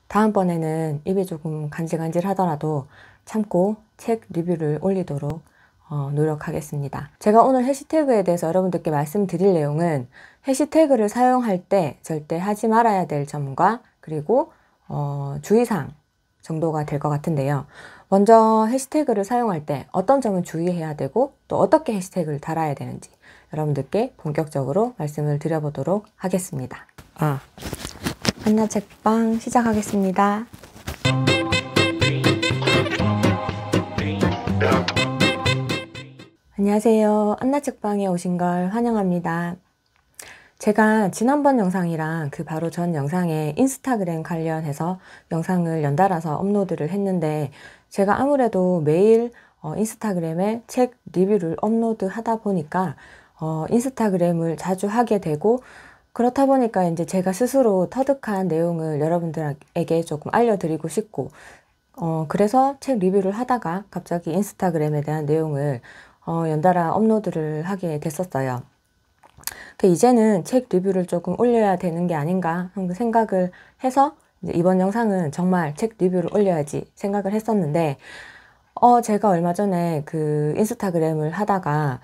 다음번에는 입이 조금 간질간질 하더라도 참고 책 리뷰를 올리도록 노력하겠습니다. 제가 오늘 해시태그에 대해서 여러분들께 말씀드릴 내용은 해시태그를 사용할 때 절대 하지 말아야 될 점과 그리고 주의사항 정도가 될 것 같은데요. 먼저 해시태그를 사용할 때 어떤 점은 주의해야 되고 또 어떻게 해시태그를 달아야 되는지 여러분들께 본격적으로 말씀을 드려보도록 하겠습니다. 한나책방 시작하겠습니다. 안녕하세요. 한나책방에 오신 걸 환영합니다. 제가 지난번 영상이랑 그 바로 전 영상에 인스타그램 관련해서 영상을 연달아서 업로드를 했는데 제가 아무래도 매일 인스타그램에 책 리뷰를 업로드 하다 보니까 인스타그램을 자주 하게 되고 그렇다 보니까 이제 제가 스스로 터득한 내용을 여러분들에게 조금 알려드리고 싶고 그래서 책 리뷰를 하다가 갑자기 인스타그램에 대한 내용을 연달아 업로드를 하게 됐었어요. 이제는 책 리뷰를 조금 올려야 되는 게 아닌가 생각을 해서 이제 이번 영상은 정말 책 리뷰를 올려야지 생각을 했었는데 제가 얼마 전에 그 인스타그램을 하다가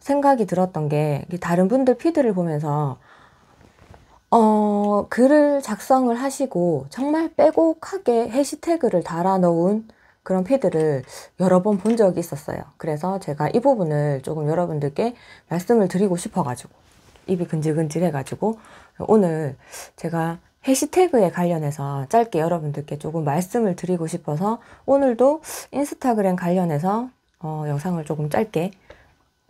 생각이 들었던 게 다른 분들 피드를 보면서 글을 작성을 하시고 정말 빼곡하게 해시태그를 달아 놓은 그런 피드를 여러 번 본 적이 있었어요. 그래서 제가 이 부분을 조금 여러분들께 말씀을 드리고 싶어가지고 입이 근질근질 해가지고 오늘 제가 해시태그에 관련해서 짧게 여러분들께 조금 말씀을 드리고 싶어서 오늘도 인스타그램 관련해서 영상을 조금 짧게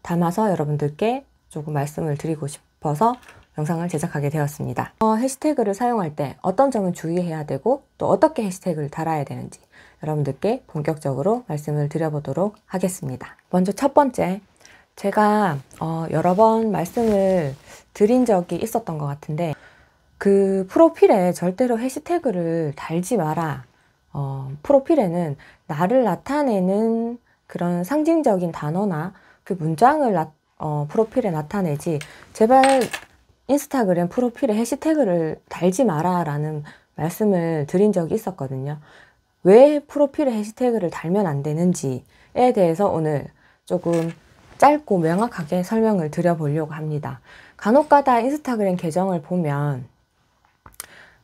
담아서 여러분들께 조금 말씀을 드리고 싶어서 영상을 제작하게 되었습니다. 해시태그를 사용할 때 어떤 점은 주의해야 되고 또 어떻게 해시태그를 달아야 되는지 여러분들께 본격적으로 말씀을 드려보도록 하겠습니다. 먼저 첫 번째, 제가 여러 번 말씀을 드린 적이 있었던 것 같은데 그 프로필에 절대로 해시태그를 달지 마라. 프로필에는 나를 나타내는 그런 상징적인 단어나 그 문장을 프로필에 나타내지 제발 인스타그램 프로필에 해시태그를 달지 마라 라는 말씀을 드린 적이 있었거든요. 왜 프로필에 해시태그를 달면 안 되는지에 대해서 오늘 조금 짧고 명확하게 설명을 드려보려고 합니다. 간혹가다 인스타그램 계정을 보면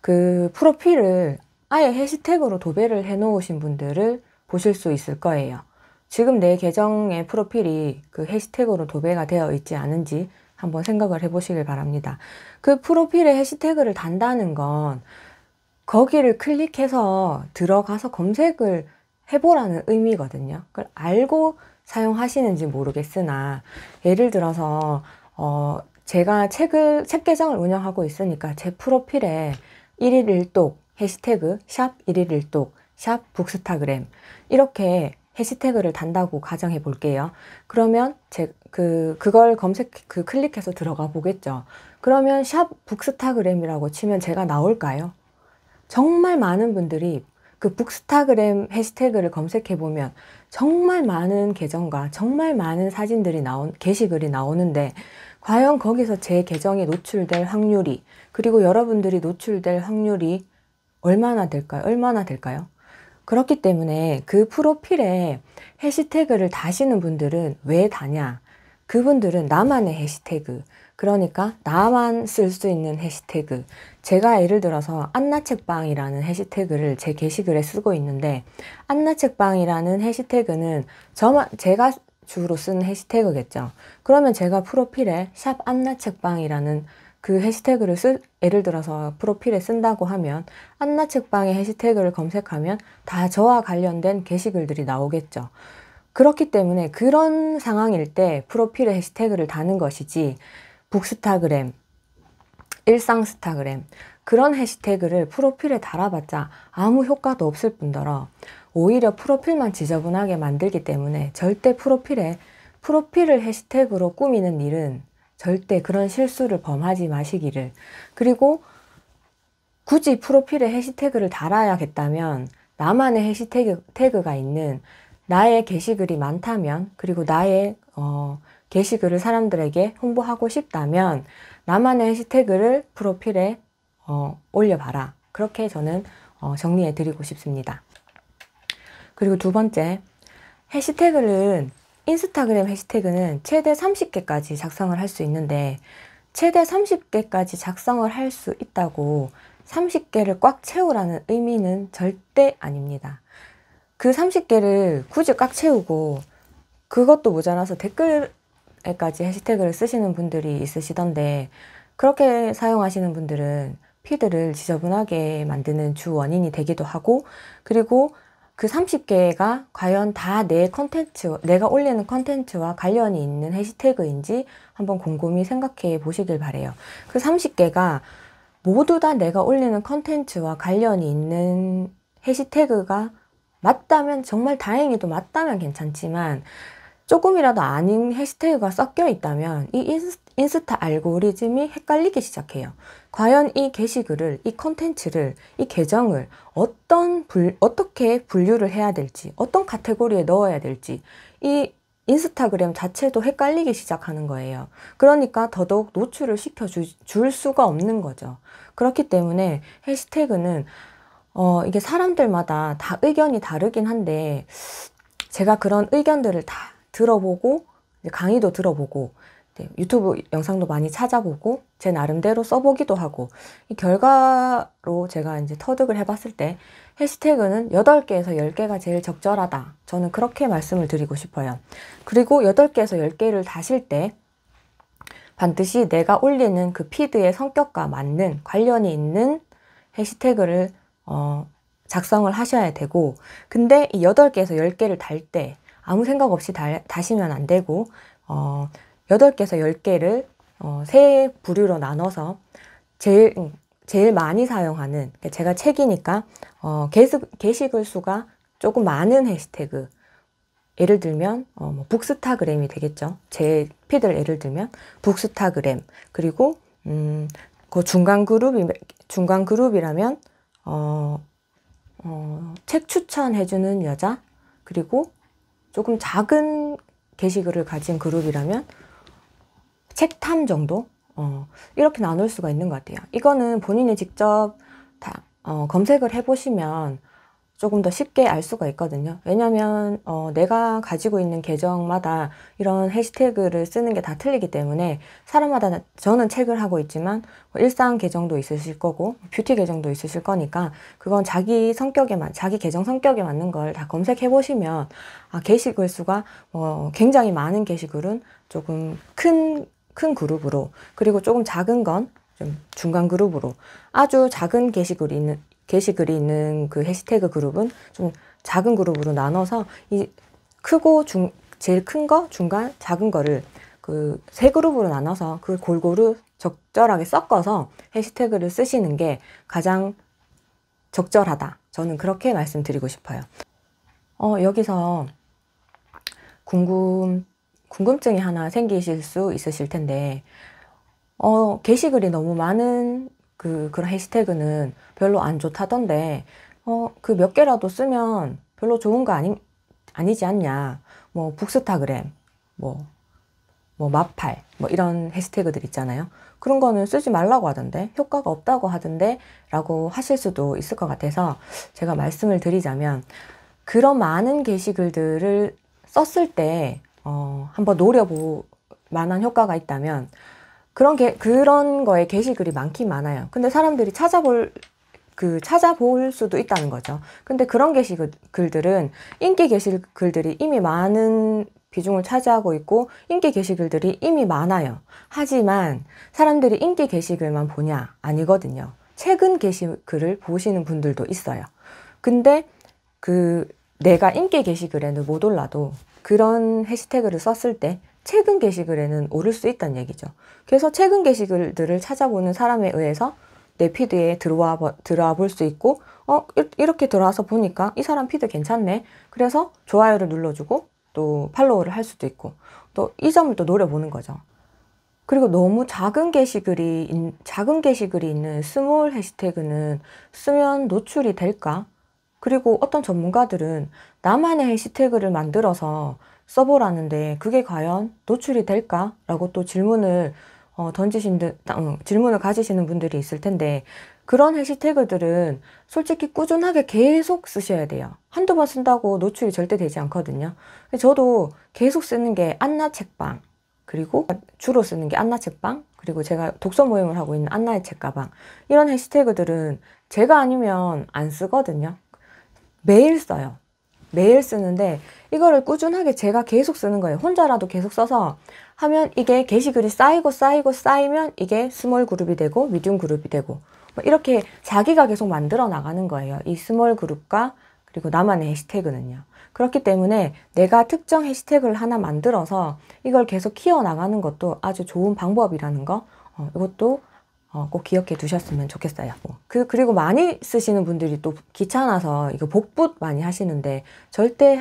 그 프로필을 아예 해시태그로 도배를 해 놓으신 분들을 보실 수 있을 거예요. 지금 내 계정의 프로필이 그 해시태그로 도배가 되어 있지 않은지 한번 생각을 해보시길 바랍니다. 그 프로필에 해시태그를 단다는 건 거기를 클릭해서 들어가서 검색을 해보라는 의미거든요. 그걸 알고 사용하시는지 모르겠으나 예를 들어서 제가 책 계정을 운영하고 있으니까 제 프로필에 1일 1독 해시태그 샵 1일 1독 샵 북스타그램 이렇게 해시태그를 단다고 가정해 볼게요. 그러면 그걸 클릭해서 들어가 보겠죠. 그러면 샵 북스타그램이라고 치면 제가 나올까요? 정말 많은 분들이 그 북스타그램 해시태그를 검색해 보면 정말 많은 계정과 정말 많은 사진들이 게시글이 나오는데 과연 거기서 제 계정이 노출될 확률이 그리고 여러분들이 노출될 확률이 얼마나 될까요? 그렇기 때문에 그 프로필에 해시태그를 다시는 분들은 왜 다냐? 그분들은 나만의 해시태그, 그러니까 나만 쓸 수 있는 해시태그. 제가 예를 들어서 안나책방이라는 해시태그를 제 게시글에 쓰고 있는데 안나책방이라는 해시태그는 제가 주로 쓰는 해시태그겠죠. 그러면 제가 프로필에 샵 안나책방이라는 그 해시태그를 예를 들어서 프로필에 쓴다고 하면 안나책방의 해시태그를 검색하면 다 저와 관련된 게시글들이 나오겠죠. 그렇기 때문에 그런 상황일 때 프로필에 해시태그를 다는 것이지 북스타그램, 일상스타그램 그런 해시태그를 프로필에 달아봤자 아무 효과도 없을 뿐더러 오히려 프로필만 지저분하게 만들기 때문에 절대 프로필을 해시태그로 꾸미는 일은 절대 그런 실수를 범하지 마시기를. 그리고 굳이 프로필에 해시태그를 달아야겠다면 나만의 해시태그가 있는 나의 게시글이 많다면 그리고 나의 게시글을 사람들에게 홍보하고 싶다면 나만의 해시태그를 프로필에 올려봐라. 그렇게 저는 정리해 드리고 싶습니다. 그리고 두 번째, 해시태그는 인스타그램 해시태그는 최대 30개까지 작성을 할 수 있는데 최대 30개까지 작성을 할 수 있다고 30개를 꽉 채우라는 의미는 절대 아닙니다. 그 30개를 굳이 꽉 채우고 그것도 모자라서 댓글에까지 해시태그를 쓰시는 분들이 있으시던데 그렇게 사용하시는 분들은 피드를 지저분하게 만드는 주 원인이 되기도 하고, 그리고 그 30개가 과연 다 내 컨텐츠, 내가 올리는 컨텐츠와 관련이 있는 해시태그인지 한번 곰곰이 생각해 보시길 바래요. 그 30개가 모두 다 내가 올리는 컨텐츠와 관련이 있는 해시태그가 맞다면, 정말 다행히도 맞다면 괜찮지만 조금이라도 아닌 해시태그가 섞여 있다면 이 인스타 알고리즘이 헷갈리기 시작해요. 과연 이 게시글을, 이 컨텐츠를, 이 계정을 어떻게 분류를 해야 될지, 어떤 카테고리에 넣어야 될지 이 인스타그램 자체도 헷갈리기 시작하는 거예요. 그러니까 더더욱 노출을 시켜줄 수가 없는 거죠. 그렇기 때문에 해시태그는 이게 사람들마다 다 의견이 다르긴 한데 제가 그런 의견들을 다 들어보고 강의도 들어보고 유튜브 영상도 많이 찾아보고 제 나름대로 써보기도 하고 이 결과로 제가 이제 터득을 해봤을 때 해시태그는 8개에서 10개가 제일 적절하다. 저는 그렇게 말씀을 드리고 싶어요. 그리고 8개에서 10개를 다실 때 반드시 내가 올리는 그 피드의 성격과 맞는 관련이 있는 해시태그를 작성을 하셔야 되고, 근데 이 8개에서 10개를 달 때 아무 생각 없이 다시면 안 되고 8개에서 10개를 세 부류로 나눠서 제일 많이 사용하는, 제가 책이니까 게시글 수가 조금 많은 해시태그, 예를 들면 뭐 북스타그램이 되겠죠. 제 피드를 예를 들면 북스타그램, 그리고 그 중간 그룹이라면 책 추천해주는 여자, 그리고 조금 작은 게시글을 가진 그룹이라면 책탐 정도? 이렇게 나눌 수가 있는 것 같아요. 이거는 본인이 직접 다 검색을 해보시면 조금 더 쉽게 알 수가 있거든요. 왜냐면 내가 가지고 있는 계정마다 이런 해시태그를 쓰는 게 다 틀리기 때문에 사람마다, 저는 책을 하고 있지만 일상 계정도 있으실 거고 뷰티 계정도 있으실 거니까 그건 자기 계정 성격에 맞는 걸 다 검색해 보시면 게시글 수가 굉장히 많은 게시글은 조금 큰 그룹으로, 그리고 조금 작은 건 좀 중간 그룹으로, 아주 작은 게시글이 있는 그 해시태그 그룹은 좀 작은 그룹으로 나눠서 이 크고 제일 큰 거, 중간, 작은 거를 그 세 그룹으로 나눠서 그 골고루 적절하게 섞어서 해시태그를 쓰시는 게 가장 적절하다. 저는 그렇게 말씀드리고 싶어요. 여기서 궁금증이 하나 생기실 수 있으실 텐데, 게시글이 너무 많은 그런 해시태그는 별로 안 좋다던데, 그 몇 개라도 쓰면 별로 좋은 거 아니지 않냐. 뭐, 북스타그램, 뭐 마팔, 뭐 이런 해시태그들 있잖아요. 그런 거는 쓰지 말라고 하던데, 효과가 없다고 하던데, 라고 하실 수도 있을 것 같아서 제가 말씀을 드리자면, 그런 많은 게시글들을 썼을 때, 한번 노려볼 만한 효과가 있다면, 그런 거에 게시글이 많긴 많아요. 근데 사람들이 찾아볼 수도 있다는 거죠. 근데 그런 게시글들은 인기 게시글들이 이미 많은 비중을 차지하고 있고 인기 게시글들이 이미 많아요. 하지만 사람들이 인기 게시글만 보냐? 아니거든요. 최근 게시글을 보시는 분들도 있어요. 근데 내가 인기 게시글에는 못 올라도 그런 해시태그를 썼을 때 최근 게시글에는 오를 수 있다는 얘기죠. 그래서 최근 게시글들을 찾아보는 사람에 의해서 내 피드에 들어와 볼 수 있고, 이렇게 들어와서 보니까 이 사람 피드 괜찮네. 그래서 좋아요를 눌러주고 또 팔로우를 할 수도 있고, 또 이 점을 또 노려보는 거죠. 그리고 너무 작은 게시글이 있는 스몰 해시태그는 쓰면 노출이 될까? 그리고 어떤 전문가들은 나만의 해시태그를 만들어서 써보라는데 그게 과연 노출이 될까? 라고 또 질문을 가지시는 분들이 있을 텐데, 그런 해시태그들은 솔직히 꾸준하게 계속 쓰셔야 돼요. 한두 번 쓴다고 노출이 절대 되지 않거든요. 저도 계속 쓰는 게 안나 책방, 그리고 주로 쓰는 게 안나 책방, 그리고 제가 독서 모임을 하고 있는 안나의 책가방, 이런 해시태그들은 제가 아니면 안 쓰거든요. 매일 써요. 매일 쓰는데 이거를 꾸준하게 제가 계속 쓰는 거예요. 혼자라도 계속 써서 하면 이게 게시글이 쌓이고 쌓이고 쌓이면 이게 스몰 그룹이 되고 미디움 그룹이 되고 이렇게 자기가 계속 만들어 나가는 거예요. 이 스몰 그룹과 그리고 나만의 해시태그는요. 그렇기 때문에 내가 특정 해시태그를 하나 만들어서 이걸 계속 키워 나가는 것도 아주 좋은 방법이라는 거, 이것도 꼭 기억해 두셨으면 좋겠어요. 그리고 많이 쓰시는 분들이 또 귀찮아서 이거 복붙 많이 하시는데 절대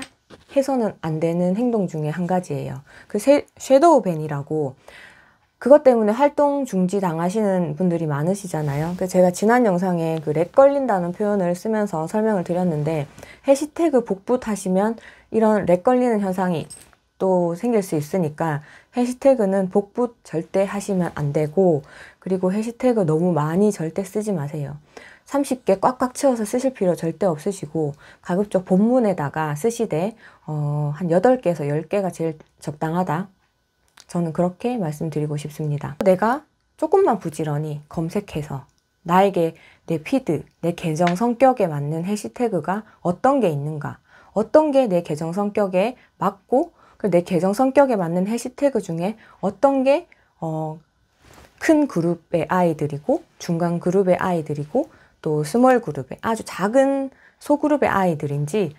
해서는 안 되는 행동 중에 한 가지예요. 그 섀도우 밴이라고, 그것 때문에 활동 중지 당하시는 분들이 많으시잖아요. 그래서 제가 지난 영상에 그 렉 걸린다는 표현을 쓰면서 설명을 드렸는데, 해시태그 복붙 하시면 이런 렉 걸리는 현상이 또 생길 수 있으니까 해시태그는 복붙 절대 하시면 안 되고, 그리고 해시태그 너무 많이 절대 쓰지 마세요. 30개 꽉꽉 채워서 쓰실 필요 절대 없으시고, 가급적 본문에다가 쓰시되 한 8개에서 10개가 제일 적당하다, 저는 그렇게 말씀드리고 싶습니다. 내가 조금만 부지런히 검색해서 나에게 내 피드, 내 계정 성격에 맞는 해시태그가 어떤 게 있는가, 어떤 게 내 계정 성격에 맞고, 내 계정 성격에 맞는 해시태그 중에 어떤 게 큰 그룹의 아이들이고, 중간 그룹의 아이들이고, 또 스몰 그룹의 아주 작은 소그룹의 아이들인지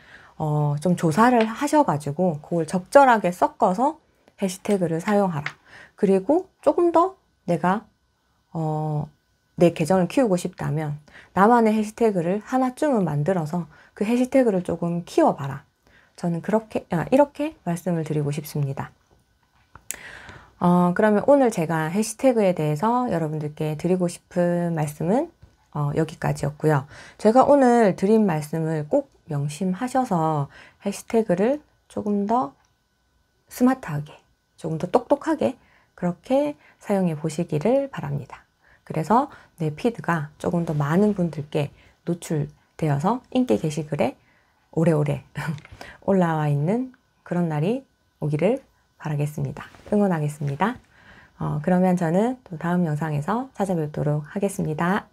좀 조사를 하셔가지고 그걸 적절하게 섞어서 해시태그를 사용하라. 그리고 조금 더 내가 내 계정을 키우고 싶다면 나만의 해시태그를 하나쯤은 만들어서 그 해시태그를 조금 키워봐라. 저는 이렇게 말씀을 드리고 싶습니다. 그러면 오늘 제가 해시태그에 대해서 여러분들께 드리고 싶은 말씀은 여기까지였고요. 제가 오늘 드린 말씀을 꼭 명심하셔서 해시태그를 조금 더 스마트하게, 조금 더 똑똑하게 그렇게 사용해 보시기를 바랍니다. 그래서 내 피드가 조금 더 많은 분들께 노출되어서 인기 게시글에 오래오래 올라와 있는 그런 날이 오기를 바라겠습니다. 응원하겠습니다. 그러면 저는 또 다음 영상에서 찾아뵙도록 하겠습니다.